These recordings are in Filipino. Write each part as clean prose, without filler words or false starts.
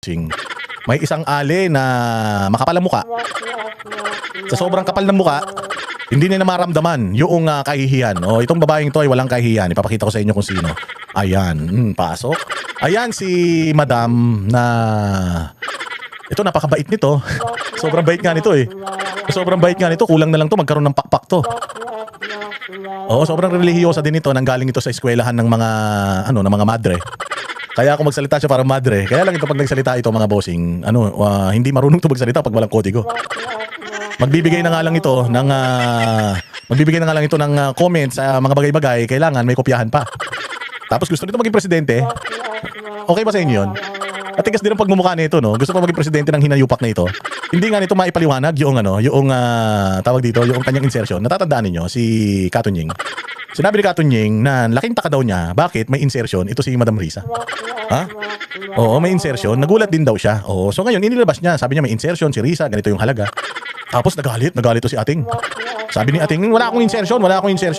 bossing, may isang ale na makapal ang muka. Sa sobrang kapal ng muka, hindi nila maramdaman yung kahihiyan. O, itong babaeng to ay walang kahihiyan. Ipapakita ko sa inyo kung sino. Ayan, pasok. Ayan si Madam na... Ito, napakabait nito. Sobrang bait nga nito eh. Sobrang bait nga nito. Kulang na lang to, magkaroon ng pakpak to. Oo, sobrang relihiyosa din ito. Nanggaling ito sa eskwelahan ng mga, ng mga madre. Kaya ako magsalita siya para madre. Kaya lang ito pag nagsalita ito mga bossing, hindi marunong ito magsalita pag walang kodigo. Magbibigay na nga lang ito ng comments sa mga bagay-bagay, kailangan may kopyahan pa. Tapos gusto nito maging presidente. Okay ba sa inyo yun? At tigas din ang pagmumukha nito, no? Gusto pa maging presidente ng hinayupak na ito. Hindi nga nito maipaliwanag yung tawag dito, yung kanyang insertion. Natatandaan niyo si Katunying. Sinabi ni Katunying na laking taka daw niya, bakit may insertion? Ito si Madam Risa. Ha? Oo, may insertion. Nagulat din daw siya. Oo, so ngayon inilabas niya. Sabi niya may insertion si Risa, ganito yung halaga. Tapos nagalit to si Ating. Sabi ni Ating, wala akong insertion.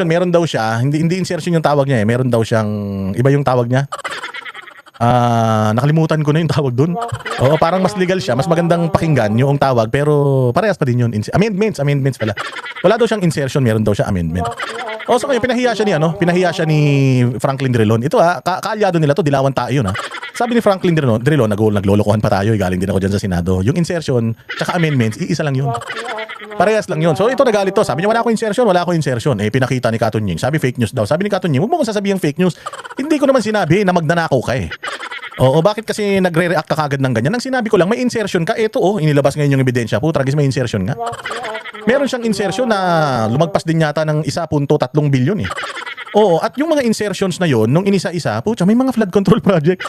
Meron daw siya, hindi insertion yung tawag niya eh. Meron daw siyang, iba yung tawag niya. Nakalimutan ko na yung tawag dun. Oo, parang mas legal siya, mas magandang pakinggan yung tawag, pero parehas pa din yun. Amendments pala. Wala daw siyang insertion, meron daw siya amendment. O, so ngayon, pinahiya siya ni Franklin Drilon. Ito kaalyado nila to, dilawan tayo yun Sabi ni Franklin Drilon, naglolokohan pa tayo, galing din ako dyan sa Senado. Yung insertion, tsaka amendments, iisa lang yun. Parehas lang yun. So ito nagalit to. Sabi niya, wala akong insertion. Pinakita ni Katunying. Sabi fake news daw. Sabi ni Katunying, huwag mo kong sasabihin fake news. Hindi ko naman sinabi na magnanakaw ka eh. Oo, bakit kasi nagre-react ka kagad ng ganyan? Nang sinabi ko lang, may insertion ka. Ito inilabas ngayon yung ebidensya. Tragis may insertion nga. Meron siyang insertion na lumagpas din yata ng 1.3 bilyon eh. Oo, at yung mga insertions na yon nung inisa-isa, may mga flood control projects.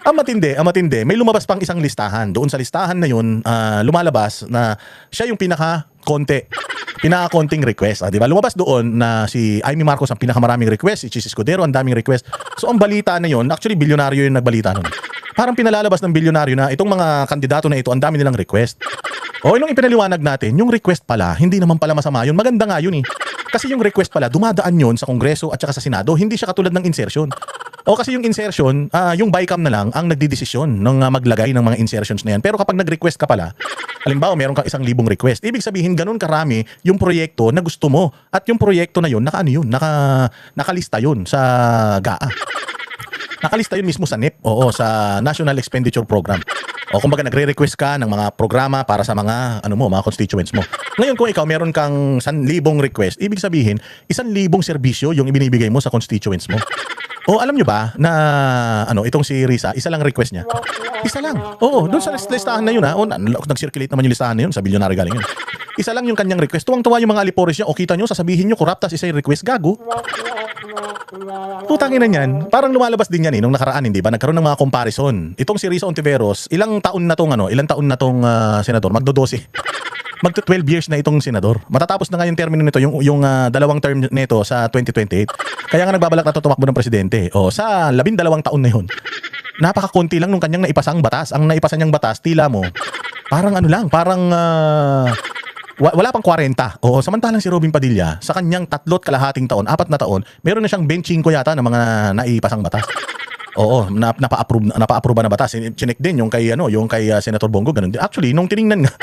Ang matindi, may lumabas pang isang listahan. Doon sa listahan na yun, lumalabas na siya yung pinaka-konting request. Diba? Lumabas doon na si Amy Marcos ang pinakamaraming request, si Chis Escudero ang daming request. So ang balita na yun, actually bilyonaryo yung nagbalita nun. Parang pinalalabas ng bilyonaryo na itong mga kandidato na ito, ang dami nilang request. Nung ipinaliwanag natin, yung request pala, hindi naman pala masama yun. Maganda nga yun eh. Kasi yung request pala, dumadaan yun sa Kongreso at saka sa Senado, hindi siya katulad ng insertion. Kasi yung insertion, yung BICAM na lang ang nagdidesisyon ng maglagay ng mga insertions na yan. Pero kapag nag-request ka pala, halimbawa meron kang 1,000 request, ibig sabihin ganun karami yung proyekto na gusto mo. At yung proyekto na yun, nakalista yun sa GAA. Nakalista yun mismo sa NEP, sa National Expenditure Program. Kumbaga nagre-request ka ng mga programa para sa mga mga constituents mo. Ngayon kung ikaw meron kang 1,000 request, ibig sabihin 1,000 serbisyo yung ibinibigay mo sa constituents mo. Alam nyo ba na itong si Risa, isa lang request niya? Isa lang. Doon sa listahan na yun nag-circulate naman yung listahan na yun, sa bilyonaryo galing yun. Isa lang yung kanyang request. Tuwang-tuwa yung mga alipores niya. Kita nyo, sasabihin nyo, corrupt, tas isa yung request, gago. Putangin na yan. Parang lumalabas din yan nung nakaraan, hindi ba? Nagkaroon ng mga comparison. Itong si Risa Ontiveros, ilang taon na tong senador? Magdo-12. Magto-12 years na itong senador. Matatapos na nga yung termino nito, yung dalawang term nito sa 2028. Kaya nga nagbabalak na tumakbo ng presidente. Sa 12 taon na yun. Napakakunti lang nung kanyang naipasang batas. Ang naipasa niyang batas, tila mo, parang wala pang 40. Samantalang si Robin Padilla, sa kanyang 3.5 taon, 4 na taon, meron na siyang 25 yata ng mga naipasang batas. Napa-approve na batas. Chinek din yung kay Senator Bongo, ganun din. Actually, nung tiningnan nga,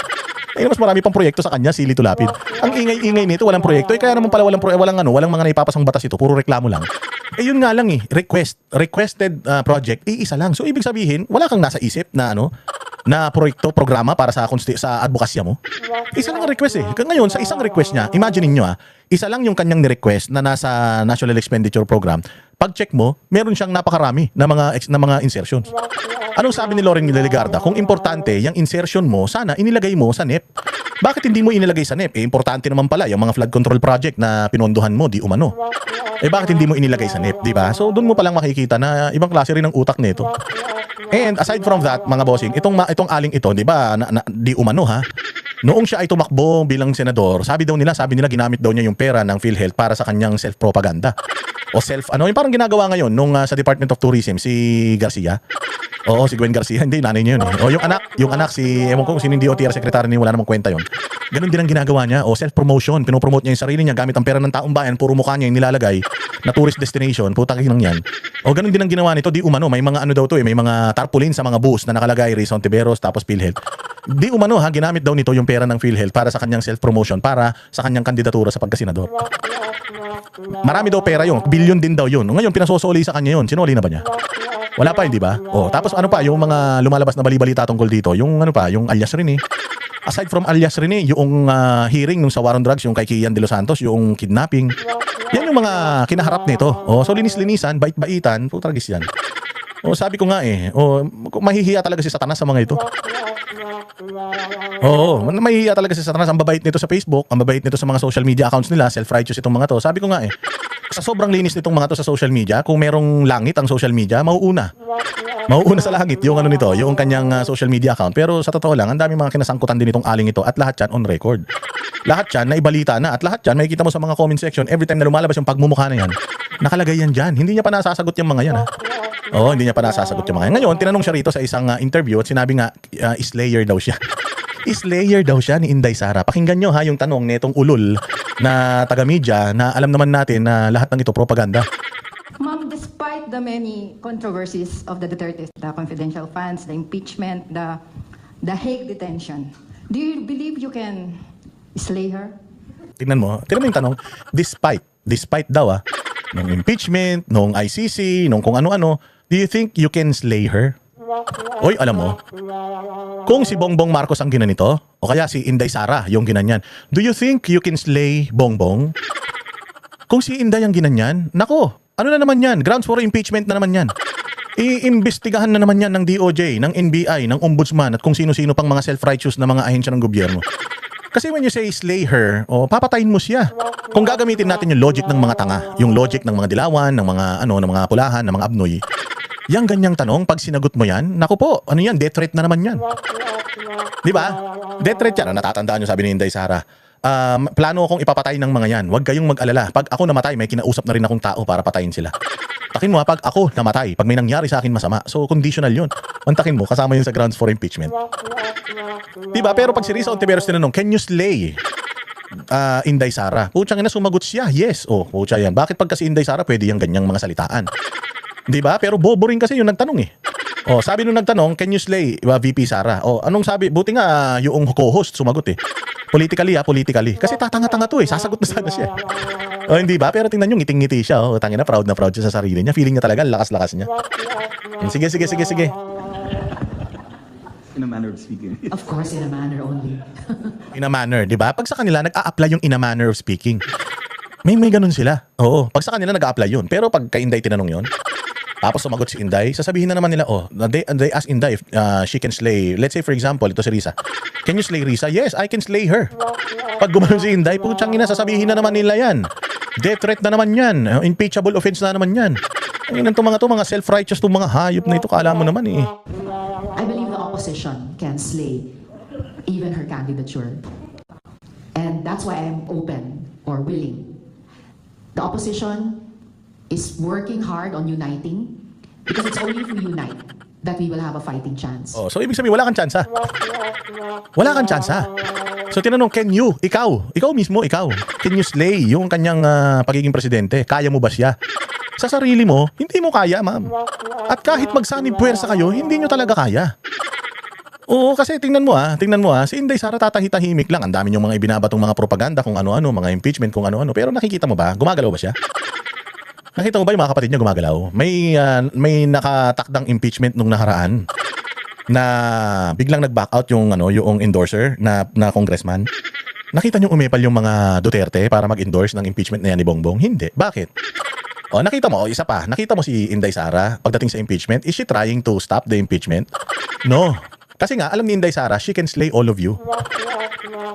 mas marami pang proyekto sa kanya, sili tulapid. Ang ingay-ingay nito, walang proyekto. Kaya naman pala walang mga naipapasang batas ito, puro reklamo lang. Yun nga lang requested project, iisa lang. So ibig sabihin, wala kang nasa isip na na proyekto, programa para sa advokasya mo. Isa lang ang request eh. Ngayon, sa isang request niya, imagine niyo isa lang yung kanyang ni-request na nasa National Expenditure Program. Pag-check mo, meron siyang napakarami na mga insertions. Anong sabi ni Loren Legarda? Kung importante, yung insertion mo, sana inilagay mo sa NEP. Bakit hindi mo inilagay sa NEP? Importante naman pala yung mga flood control project na pinondohan mo, di umano. Bakit hindi mo inilagay sa NEP, di ba? So doon mo palang makikita na ibang klase rin ng utak nito. And aside from that, mga bossing, itong aling ito, di ba, di umano noong siya ay tumakbo bilang senador, sabi nila ginamit daw niya yung pera ng PhilHealth para sa kanyang self-propaganda. O yung parang ginagawa ngayon nung sa Department of Tourism, si Garcia. Oo, si Gwen Garcia, hindi, nanay niya yun eh. O yung anak, ewan ko kung sino yung DOTR secretary niya, wala namang kwenta yun. Ganun din ang ginagawa niya, o self-promotion, pinopromote niya yung sarili niya gamit ang pera ng taong bayan, puro mukha niya yung nilalagay na tourist destination, putang inang yan. O ganun din ang ginawa nito, di umano, may mga ano daw to eh, may mga tarpaulin sa mga bus na nakalagay, Rizon Tiberos, tapos PhilHealth. Di umano ginamit daw nito yung pera ng PhilHealth para sa kanyang self-promotion, para sa kanyang kandidatura sa pagkasenador. Marami daw pera yun, billion din daw yun. Ngayon, pinasosoli sa kanya yun, sinoli na ba niya? Wala pa, hindi ba? O, tapos ano pa, yung mga lumalabas na bali-balita tungkol dito, yung ano pa, yung alias Rene. Aside from alias Rene, yung hearing nung sa War on Drugs, yung kay Kian De Los Santos, yung kidnapping. Yan yung mga kinaharap nito. O, so linis-linisan, bait-baitan, putragis yan. O, sabi ko nga mahihiya talaga si Satanas sa mga ito. Oo, mahihiya talaga si Satanas. Ang babait nito sa Facebook, ang babait nito sa mga social media accounts nila, self-righteous itong mga to. Sabi ko nga sa sobrang linis nitong mga to sa social media, kung merong langit ang social media, mauuna sa langit yung ano nito, yung kanyang social media account. Pero sa totoo lang, ang dami mga kinasangkutan din itong aling ito, at lahat yan on record. Lahat yan naibalita na, at lahat yan makikita mo sa mga comment section every time na lumalabas yung pagmumukha na yan. Nakalagay yan dyan. Hindi niya pa nasasagot yung mga yan Oo, hindi niya pa nasasagot yung mga yan. Ngayon, tinanong siya rito sa isang interview at sinabi nga, Slayer daw siya. Slayer daw siya ni Inday Sara. Pakinggan nyo yung tanong nitong ulol na taga-media na alam naman natin na lahat ng ito propaganda. Ma'am, despite the many controversies of the Duterte, the confidential funds, the impeachment, the Hague detention, do you believe you can slay her? Tingnan mo yung tanong, despite daw nung impeachment, nung ICC, nung kung ano-ano, do you think you can slay her? Oy, alam mo, kung si Bongbong Marcos ang ginanito, o kaya si Inday Sara yung ginanyan, do you think you can slay Bongbong? Kung si Inday ang ginanyan, nako, ano na naman yan? Grounds for impeachment na naman yan. Iimbestigahan na naman yan ng DOJ, ng NBI, ng Ombudsman, at kung sino-sino pang mga self-righteous na mga ahensya ng gobyerno. Kasi when you say slay her, papatayin mo siya. Kung gagamitin natin yung logic ng mga tanga, yung logic ng mga dilawan, ng mga pulahan, ng mga abnoy, yang ganyang tanong, pag sinagot mo yan, naku po, ano yan, death threat na naman yan. Di ba? Death threat yan. Natatandaan nyo, sabi ni Inday Sara. Plano akong ipapatay ng mga yan. Huwag kayong mag-alala. Pag ako namatay, may kinausap na rin akong tao para patayin sila. Takin mo pag ako namatay, pag may nangyari sa akin masama. So, conditional yun. Mantakin mo, kasama yun sa grounds for impeachment. Diba? Pero pag si Rizon Tiberos tinanong, can you slay Inday Sara? Putsang ina, sumagot siya, yes. Putsa yan. Bakit pag kasi Inday Sara, pwede yung ganyang mga salitaan? Diba? Pero bobo rin kasi yung nagtanong sabi nung nagtanong, can you slay VP Sara? Anong sabi? Buti nga yung co-host sumagot Politically. Kasi tatanga-tanga to sasagot na sana siya. Hindi ba? Pero tingnan nyo, ngiting-ngiti siya. Tangina, proud na proud siya sa sarili niya. Feeling niya talaga, lakas-lakas niya. Sige. In a manner of speaking. Of course, in a manner only. In a manner, di ba? Pag sa kanila, nag-a-apply yung in a manner of speaking. May ganun sila. Oo, pag sa kanila, nag-a-apply yun. Pero pag kay Inday tinanong yun, tapos sumagot si Inday, sasabihin na naman nila, they ask Inday if she can slay. Let's say for example, ito si Risa. Can you slay Risa? Yes, I can slay her. Pag gumanon si Inday, putsang ina, sasabihin na naman nila yan. Death threat na naman yan. Impeachable offense na naman yan. Ang inan mga self-righteous itong mga hayop na ito, kala mo naman I believe the opposition can slay even her candidature. And that's why I'm open or willing. The opposition is working hard on uniting because it's only if we unite that we will have a fighting chance. So ibig sabihin, wala kang tsansa. Wala kang tsansa. So tinanong, can you, ikaw mismo, can you slay yung kanyang pagiging presidente? Kaya mo ba siya? Sa sarili mo, hindi mo kaya, ma'am. At kahit magsanib puwersa kayo, hindi nyo talaga kaya. Oo, kasi tingnan mo si Inday Sara tatahitahimik lang. Ang dami yung mga ibinabatong mga propaganda kung ano-ano, mga impeachment kung ano-ano. Pero nakikita mo ba? Gumagalaw ba siya? Nakita mo ba yung mga kapatid niya gumagalaw? May nakatakdang impeachment nung nakaraan na biglang nag-back out yung endorser na congressman. Nakita niyo umepal yung mga Duterte para mag-endorse ng impeachment na yan ni Bongbong? Hindi. Bakit? Nakita mo, isa pa. Nakita mo si Inday Sara pagdating sa impeachment, is she trying to stop the impeachment? No. Kasi nga, alam ni Inday Sara, she can slay all of you.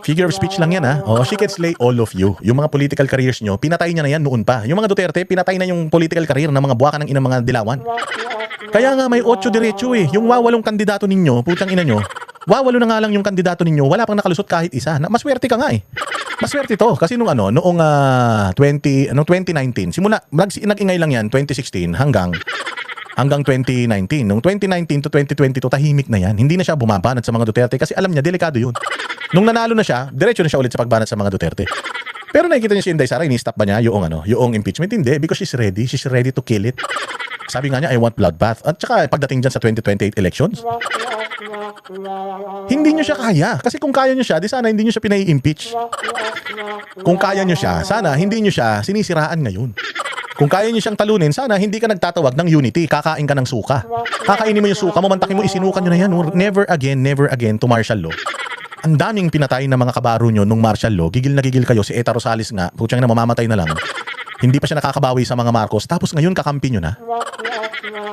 Figure of speech lang yan she can slay all of you. Yung mga political careers nyo, pinatay niya na yan noon pa. Yung mga Duterte, pinatay na yung political career ng mga buwakan ng inang mga dilawan. Kaya nga may 8 diretso Yung wawalong kandidato ninyo, putang ina nyo, wawalo na nga lang yung kandidato ninyo, wala pang nakalusot kahit isa. Maswerte ka nga Maswerte to kasi noong 2019, simula nag-ingay lang yan 2016 hanggang 2019. Nung 2019 to 2022 tahimik na yan. Hindi na siya bumabanat sa mga Duterte kasi alam niya delikado 'yun. Nung nanalo na siya, diretso na siya ulit sa pagbanat sa mga Duterte. Pero nakikita niya si Inday Sara, ini-stop ba niya yung impeachment? Hindi, because she's ready to kill it. Sabi nga niya, I want bloodbath. At saka pagdating dyan sa 2028 elections, hindi niyo siya kaya. Kasi kung kaya niyo siya, di sana hindi niyo siya pinai-impeach. Kung kaya niyo siya, sana hindi niyo siya sinisiraan ngayon. Kung kaya niyo siyang talunin, sana hindi ka nagtatawag ng unity, kakain ka ng suka. Kakainin mo yung suka mo, mantakin mo, isinukan niyo na yan. Never again to martial law. Ang daming pinatay na mga kabaro nyo nung martial law, gigil na gigil kayo. Si Eta Rosales nga, putyang na mamamatay na lang. Hindi pa siya nakakabawi sa mga Marcos, tapos ngayon kakampi nyo na.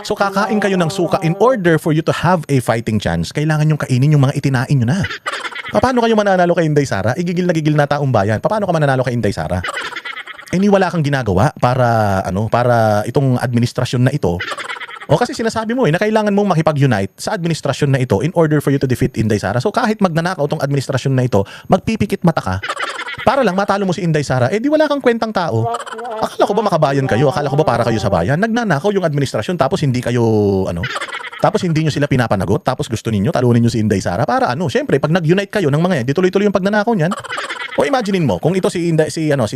So kakain kayo ng suka. In order for you to have a fighting chance, kailangan yung kainin yung mga itinain nyo na. Paano kayo mananalo kay Inday Sara? Igigil na gigil na taong bayan. Paano ka mananalo kay Inday Sara? Wala kang ginagawa para itong administrasyon na ito. O kasi sinasabi mo na kailangan mong makipag-unite sa administrasyon na ito in order for you to defeat Inday Sara. So kahit magnanakaw tong administrasyon na ito, magpipikit mata ka para lang matalo mo si Inday Sara, di wala kang kwentang tao. Akala ko ba makabayan kayo? Akala ko ba para kayo sa bayan? Nagnanakaw yung administrasyon tapos hindi kayo tapos hindi nyo sila pinapanagot, tapos gusto ninyo talunin nyo si Inday Sara para syempre pag nag-unite kayo ng mga yan, di tuloy-tuloy yung pagnanakaw niyan. O imaginein mo, kung ito si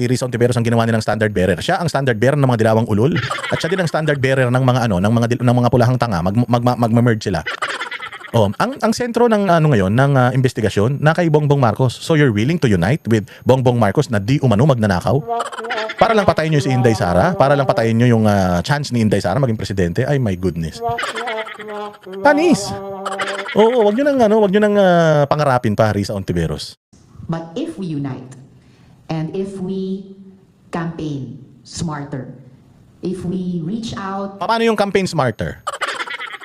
Risa Ontiveros ang ginawa nilang standard bearer, siya ang standard bearer ng mga dilawang ulol at siya din ang standard bearer ng mga ng mga pulahang tanga, magme-merge sila. Ang sentro ng ngayon ng investigasyon na kay Bongbong Marcos. So you're willing to unite with Bongbong Marcos na di umano magnanakaw? Para lang patayin niyo si Inday Sara, para lang patayin niyo yung chance ni Inday Sara maging presidente. Ay my goodness. Panis. Oo, wag niyo nang pangarapin pa, Risa Ontiveros. But if we unite, and if we campaign smarter, if we reach out... Paano yung campaign smarter?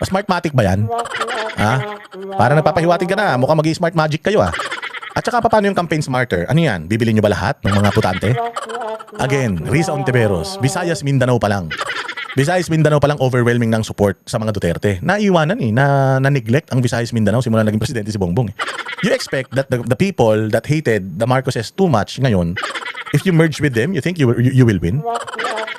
Smartmatic ba yan? Ha? Para nagpapahiwatig ka na, mukhang mag-smart magic kayo At saka paano yung campaign smarter? Ano yan? Bibili nyo ba lahat ng mga putante? Again, Risa Ontiveros, Visayas Mindanao pa lang. Visayas Mindanao pa lang overwhelming ng support sa mga Duterte. Naiwanan na-neglect ang Visayas Mindanao simula naging presidente si Bongbong. You expect that the people that hated the Marcoses too much ngayon, if you merge with them, you think you will win?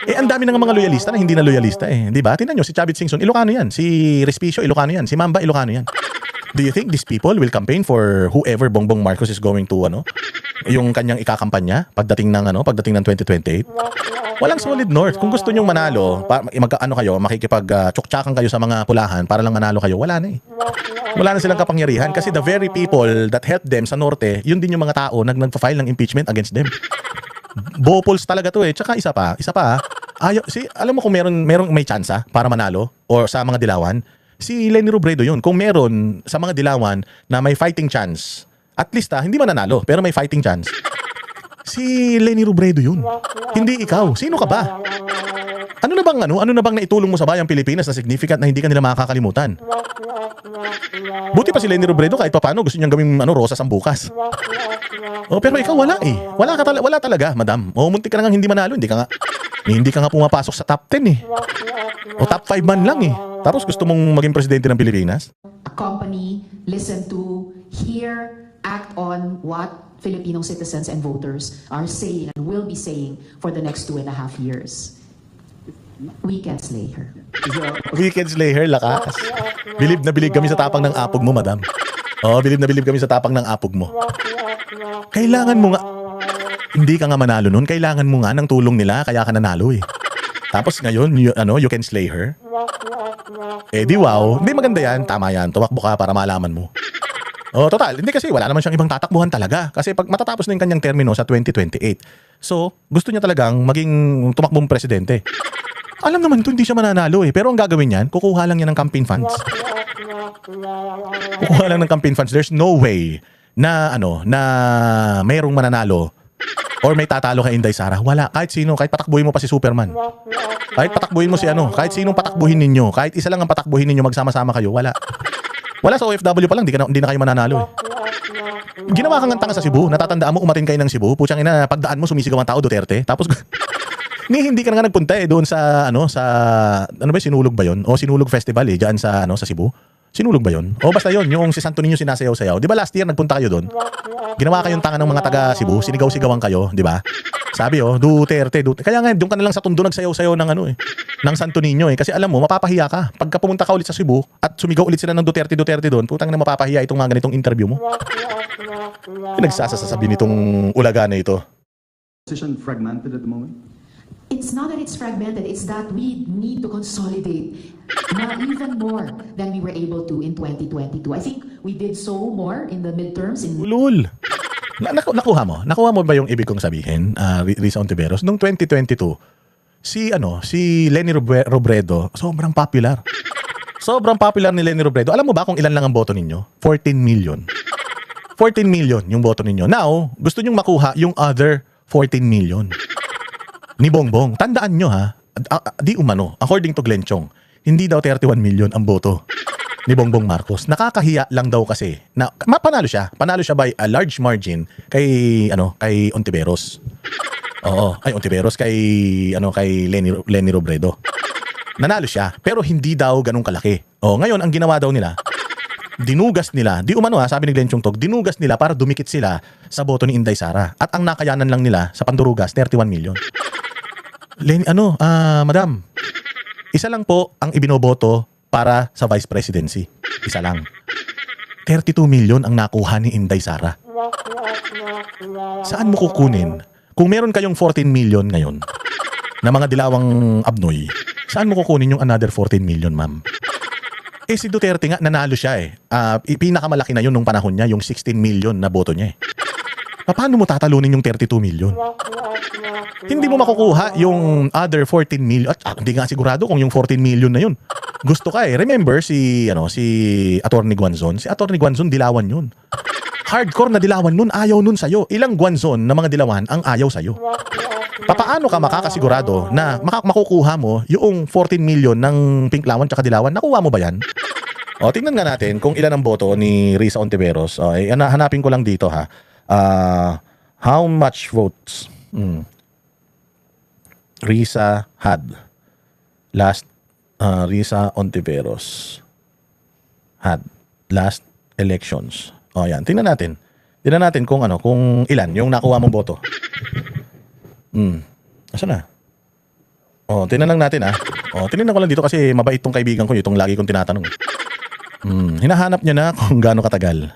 Ang dami ng mga loyalista na hindi na loyalista di ba? Tingnan nyo, si Chavit Singson, Ilocano yan. Si Respicio, Ilocano yan. Si Mamba, Ilocano yan. Do you think these people will campaign for whoever Bongbong Marcos is going to yung kanyang ikakampanya pagdating ng 2028? Walang solid north. Kung gusto nyong manalo, makikipag-tsuktsakan kayo sa mga pulahan para lang manalo kayo, wala na Wala na silang kapangyarihan kasi the very people that helped them sa norte, yun din yung mga tao nagpa-file ng impeachment against them. Bopols talaga to Tsaka isa pa. Alam mo kung may tsansa para manalo or sa mga dilawan, si Leni Robredo yun. Kung meron sa mga dilawan na may fighting chance, at least hindi mananalo, pero may fighting chance. Si Leni Robredo yun. Hindi ikaw. Sino ka ba? Ano na bang naitulong mo sa bayang Pilipinas na significant na hindi ka nila makakalimutan? Buti pa si Leni Robredo kahit paano gusto niyang gawing rosas ang bukas. Pero ikaw wala Wala talaga, madam. Muntik ka na nga hindi manalo. Hindi ka nga pumapasok sa top 10 O top 5 man lang Tapos gusto mong maging presidente ng Pilipinas? Accompany, listen to, hear, act on what Filipino citizens and voters are saying and will be saying for the next 2.5 years. We can slay her. We can slay her, lakas. Bilib na bilib kami sa tapang ng apog mo, madam. Bilib na bilib kami sa tapang ng apog mo. Kailangan mo nga, hindi ka nga manalo nun, kailangan mo nga ng tulong nila, kaya ka nanalo Tapos ngayon, you can slay her. Di wow. Hindi maganda yan, tama yan, tumakbo ka para malaman mo. Total, hindi kasi wala naman siyang ibang tatakbuhan talaga. Kasi pag matatapos na yung kanyang termino sa 2028, so gusto niya talagang maging tumakbong presidente. Alam naman ito, hindi siya mananalo Pero ang gagawin niyan, kukuha lang yan ng campaign funds. Kukuha lang ng campaign funds. There's no way na mayroong mananalo or may tatalo kay Inday Sara. Wala. Kahit sino, kahit patakbuhin mo pa si Superman. Kahit patakbuhin mo si kahit sinong patakbuhin ninyo, kahit isa lang ang patakbuhin ninyo, magsama-sama kayo, wala. Wala sa OFW pa lang, hindi na kayo mananalo Ginawa kang tanga sa Cebu, natatandaan mo, umatin kayo ng Cebu, putyang ina, pagdaan mo, sumisigaw ang tao, Duterte, tapos hindi ka na nga nagpunta doon sa Sinulog ba yun? O Sinulog Festival diyan sa Cebu. Sinulog ba yun? O basta yun, yung si Santo Niño sinasayaw-sayaw. Di ba last year nagpunta kayo doon? Ginawa kayong tanga ng mga taga Cebu, sinigaw-sigawan kayo, di ba? Sabi Duterte. Kaya nga, doon ka na lang sa Tondo nagsayaw-sayaw ng ng Santo Niño eh. Kasi alam mo, mapapahiya ka. Pagka pumunta ka ulit sa Cebu at sumigaw ulit sila ng Duterte doon, putang na mapapahiya itong mga ganitong interview mo. Nagsasasabi nitong ulaga na ito. Position fragmented at the moment? It's not that it's fragmented, it's that we need to consolidate even more than we were able to in 2022. I think we did so more in the midterms. Ulul! Nakuha mo? Nakuha mo ba yung ibig kong sabihin, Risa Ontiveros? Noong 2022, si Leni Robredo, sobrang popular. Sobrang popular ni Leni Robredo. Alam mo ba kung ilan lang ang boto ninyo? 14 million. 14 million yung boto ninyo. Now, gusto nyong makuha yung other 14 million. Ni Bongbong. Tandaan nyo di umano, according to Glenn Chong, hindi daw 31 million ang boto ni Bongbong Marcos. Nakakahiya lang daw kasi na panalo siya. Panalo siya by a large margin kay Ontiveros. Oo, ay Ontiveros kay Leni Robredo. Nanalo siya, pero hindi daw ganun kalaki. Ngayon ang ginawa daw nila, dinugas nila, di umano sabi ni Glenn Chong Tog, dinugas nila para dumikit sila sa boto ni Inday Sara. At ang nakayanan lang nila sa pandurugas, 31 million. Madam, isa lang po ang ibinoboto para sa vice presidency. Isa lang. 32 million ang nakuha ni Inday Sara. Saan mo kukunin? Kung meron kayong 14 million ngayon na mga dilawang abnoy, saan mo kukunin yung another 14 million, ma'am? Si Duterte nga, nanalo siya pinakamalaki na yun nung panahon niya, yung 16 million na boto niya Paano mo tatalunin yung 32 million? Hindi mo makukuha yung other 14 million. At hindi nga sigurado kung yung 14 million na yun. Gusto ka Remember si Attorney Guanzon? Si Attorney Guanzon, dilawan yun. Hardcore na dilawan nun, ayaw nun sa'yo. Ilang Guanzon na mga dilawan ang ayaw sa'yo. Paano ka makakasigurado na makukuha mo yung 14 million ng Pinklawan tsaka dilawan? Nakuha mo ba yan? Tingnan nga natin kung ilan ang boto ni Risa Ontiveros. Hanapin ko lang dito how much votes Risa had last Risa Ontiveros had last elections. Yan. Tingnan natin. Tingnan natin kung ilan yung nakuha mong boto. Asa na? Tingnan lang natin tingnan ko lang dito kasi mabait tong kaibigan ko, itong lagi kong tinatanong. Hinahanap niya na kung gaano katagal.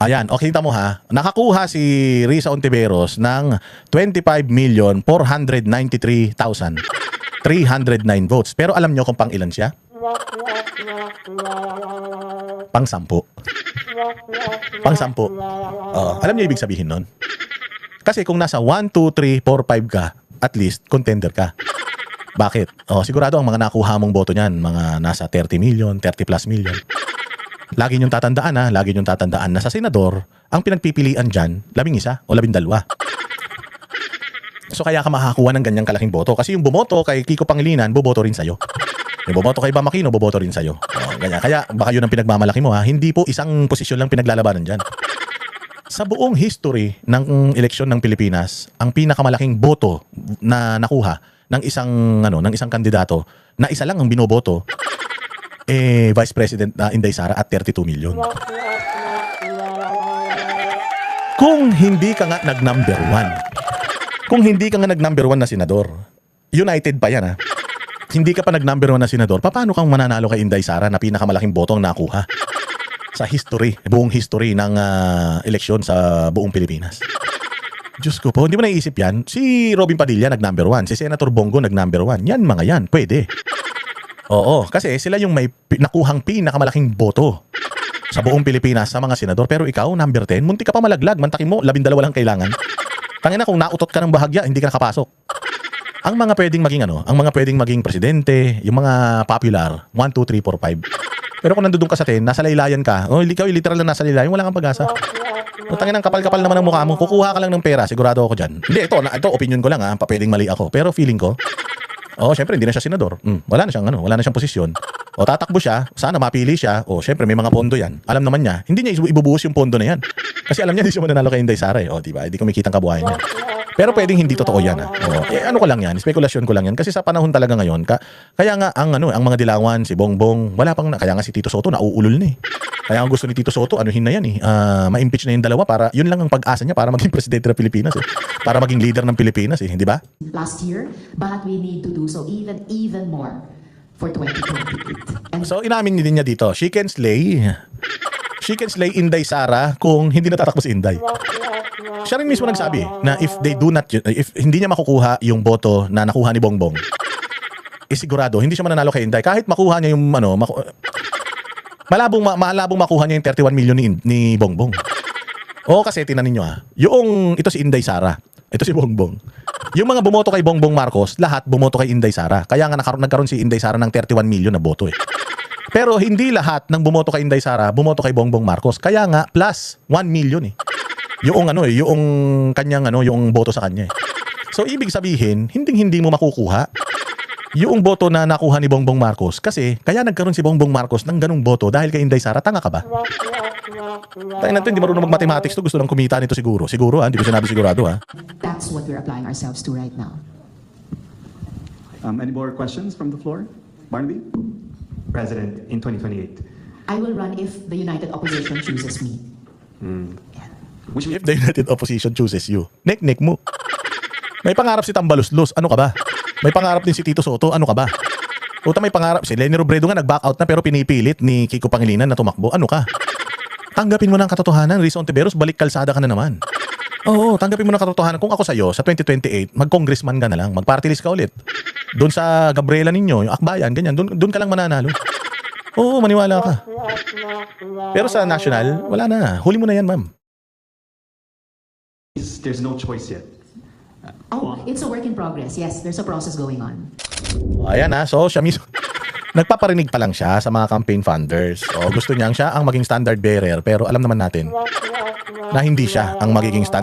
Ayan, kita mo nakakuha si Risa Ontiveros ng 25,493,309 votes. Pero alam nyo kung pang ilan siya? Pang 10. Pang 10. Alam niyo ibig sabihin nun? Kasi kung nasa 1, 2, 3, 4, 5 ka, at least contender ka. Bakit? Sigurado ang mga nakuha mong boto niyan, mga nasa 30 million, 30 plus million. Lagi niyong tatandaan na sa senador, ang pinagpipilian dyan, 11 o 12. So kaya ka makakuha ng ganyang kalaking boto. Kasi yung bumoto kay Kiko Pangilinan, boboto rin sa'yo. Yung bumoto kay Bam Aquino, boboto rin sa'yo. Ganyan. Kaya baka yun ang pinagmamalaki mo Hindi po isang posisyon lang pinaglalabanan dyan. Sa buong history ng eleksyon ng Pilipinas, ang pinakamalaking boto na nakuha ng isang kandidato na isa lang ang binoboto, Vice President Inday Sara at 32 million. Kung hindi ka nga nag-number 1, na senador, United pa yan hindi ka pa nag-number 1 na senador, paano kang mananalo kay Inday Sara na pinakamalaking boto ang nakuha sa buong history ng eleksyon sa buong Pilipinas? Diyos ko po, hindi mo naiisip yan? Si Robin Padilla nag-number 1, si Senator Bongo nag-number 1. Yan mga yan, pwede. Oo, kasi sila yung may nakuhang pinakamalaking boto sa buong Pilipinas sa mga senador. Pero ikaw, number 10, munti ka pa malaglag. Mantakin mo, 12 lang kailangan. Tangina, kung nautot ka ng bahagya, hindi ka nakapasok. Ang mga pwedeng maging presidente, yung mga popular, 1, 2, 3, 4, 5. Pero kung nandun ka sa 10, nasa laylayan ka, ikaw literal na nasa laylayan, wala kang pag-asa. Tangina, ang kapal-kapal naman ng mukha mo, kukuha ka lang ng pera, sigurado ako dyan. Hindi, ito opinion ko lang pwedeng mali ako. Pero feeling ko, syempre hindi na siya senador. Wala na siyang posisyon. Tatakbo siya, sana mapili siya. Syempre may mga pondo yan. Alam naman niya, hindi niya ibubuhos yung pondo na yan. Kasi alam niya hindi siya mananalo kay Inday Sara. Diba? Hindi kumikita ang kabuhayan niya. Pero pwedeng hindi totoo yan. Ano ko lang yan, spekulasyon ko lang yan. Kasi sa panahon talaga ngayon, kaya nga ang mga Dilawan, si Bongbong, wala pang, kaya nga si Tito Soto, nauulol na eh. Kaya ang gusto ni Tito Soto, anuhin na yan eh. Ma-impeach na yung dalawa para, yun lang ang pag-asa niya para maging presidente ng Pilipinas eh. Para maging leader ng Pilipinas eh, di ba? last year, but we need to do so even more for 2028. And So inamin din niya dito, she can slay Inday Sara kung hindi natatakbo si Inday. Siya rin mismo nagsabi na if hindi niya makukuha yung boto na nakuha ni Bongbong, sigurado hindi siya mananalo kay Inday kahit makuha niya yung malabong makuha niya yung 31 million ni Bongbong. Oo, kasi tinanin niyo ito si Inday Sara, ito si Bongbong. Yung mga bumoto kay Bongbong Marcos, lahat bumoto kay Inday Sara. Kaya nga nagkaroon si Inday Sara ng 31 million na boto eh. Pero hindi lahat ng bumoto kay Inday Sara bumoto kay Bongbong Marcos. Kaya nga plus 1 million eh. Yung kanyang yung boto sa kanya eh. So ibig sabihin, hindi mo makukuha yung boto na nakuha ni Bongbong Marcos kasi kaya nagkaroon si Bongbong Marcos ng ganung boto dahil kay Inday Sara. Tanga ka ba? Tayo na ito, hindi marunong mag-mathematics to. Gusto lang kumita nito siguro. Siguro hindi ko sinabi sigurado that's what we're applying ourselves to right now. Any more questions from the floor? Barnaby? President in 2028. I will run if the United Opposition chooses me. If the United Opposition chooses you, nek mo. May pangarap si Tambaluslos, ano ka ba? May pangarap din si Tito Soto, ano ka ba? May pangarap si Leni Robredo nga nag-back out na pero pinipilit ni Kiko Pangilinan na tumakbo, ano ka? Tanggapin mo na ang katotohanan, Rizon Tiveros, balik kalsada ka na naman. Oo, tanggapin mo na ang katotohanan. Kung ako sa'yo, sa 2028, mag-congressman ka na lang, mag-party list ka ulit. Doon sa Gabriela ninyo, yung Akbayan, ganyan, doon ka lang mananalo. Oo, maniwala ka. Pero sa national, wala na. Huli mo na yan, ma'am. There's no choice yet. Oh, it's a work in progress. Yes, there's a process going on. Ayan so siya mismo. Nagpaparinig pa lang siya sa mga campaign funders. Gusto niyang siya ang maging standard bearer pero alam naman natin na hindi siya ang magiging standard